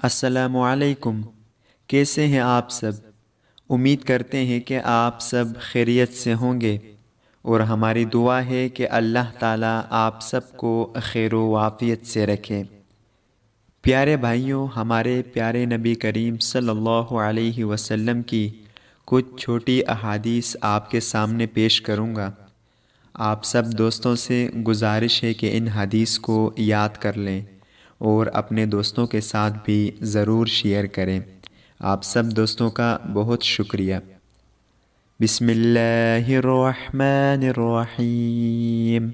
السلام علیکم۔ کیسے ہیں آپ سب؟ امید کرتے ہیں کہ آپ سب خیریت سے ہوں گے، اور ہماری دعا ہے کہ اللہ تعالیٰ آپ سب کو خیر و عافیت سے رکھے۔ پیارے بھائیوں، ہمارے پیارے نبی کریم صلی اللہ علیہ وسلم کی کچھ چھوٹی احادیث آپ کے سامنے پیش کروں گا۔ آپ سب دوستوں سے گزارش ہے کہ ان حدیث کو یاد کر لیں اور اپنے دوستوں کے ساتھ بھی ضرور شیئر کریں۔ آپ سب دوستوں کا بہت شکریہ۔ بسم اللہ الرحمن الرحیم۔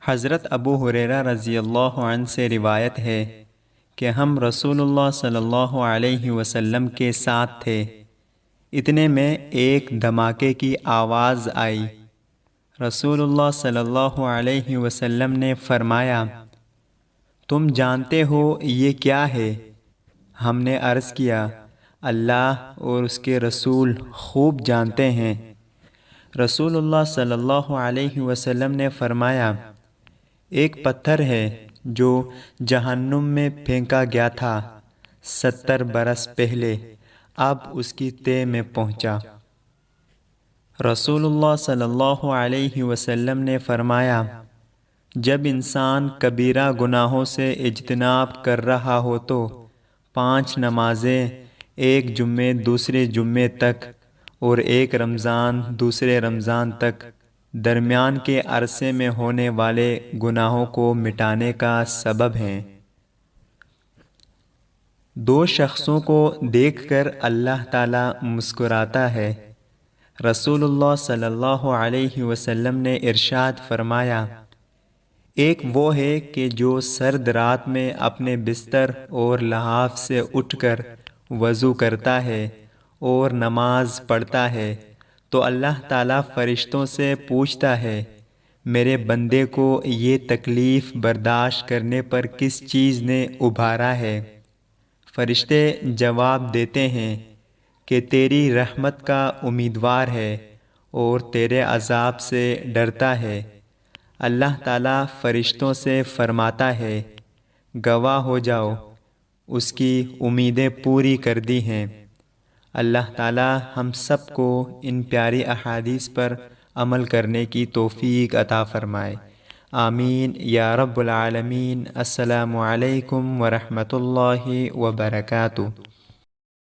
حضرت ابو ہریرہ رضی اللہ عنہ سے روایت ہے کہ ہم رسول اللہ صلی اللہ علیہ وسلم کے ساتھ تھے، اتنے میں ایک دھماکے کی آواز آئی۔ رسول اللہ صلی اللہ علیہ وسلم نے فرمایا، تم جانتے ہو یہ کیا ہے؟ ہم نے عرض کیا، اللہ اور اس کے رسول خوب جانتے ہیں۔ رسول اللہ صلی اللہ علیہ وسلم نے فرمایا، ایک پتھر ہے جو جہنم میں پھینکا گیا تھا 70 برس پہلے، اب اس کی تہ میں پہنچا۔ رسول اللہ صلی اللہ علیہ وسلم نے فرمایا، جب انسان کبیرہ گناہوں سے اجتناب کر رہا ہو تو 5 نمازیں، ایک جمعے دوسرے جمعے تک اور ایک رمضان دوسرے رمضان تک، درمیان کے عرصے میں ہونے والے گناہوں کو مٹانے کا سبب ہیں۔ 2 شخصوں کو دیکھ کر اللہ تعالیٰ مسکراتا ہے۔ رسول اللہ صلی اللہ علیہ وسلم نے ارشاد فرمایا، ایک وہ ہے کہ جو سرد رات میں اپنے بستر اور لحاف سے اٹھ کر وضو کرتا ہے اور نماز پڑھتا ہے تو اللہ تعالیٰ فرشتوں سے پوچھتا ہے، میرے بندے کو یہ تکلیف برداشت کرنے پر کس چیز نے ابھارا ہے؟ فرشتے جواب دیتے ہیں کہ تیری رحمت کا امیدوار ہے اور تیرے عذاب سے ڈرتا ہے۔ اللہ تعالیٰ فرشتوں سے فرماتا ہے، گواہ ہو جاؤ، اس کی امیدیں پوری کر دی ہیں۔ اللہ تعالیٰ ہم سب کو ان پیاری احادیث پر عمل کرنے کی توفیق عطا فرمائے۔ آمین یا رب العالمین۔ السلام علیکم ورحمۃ اللہ وبرکاتہ۔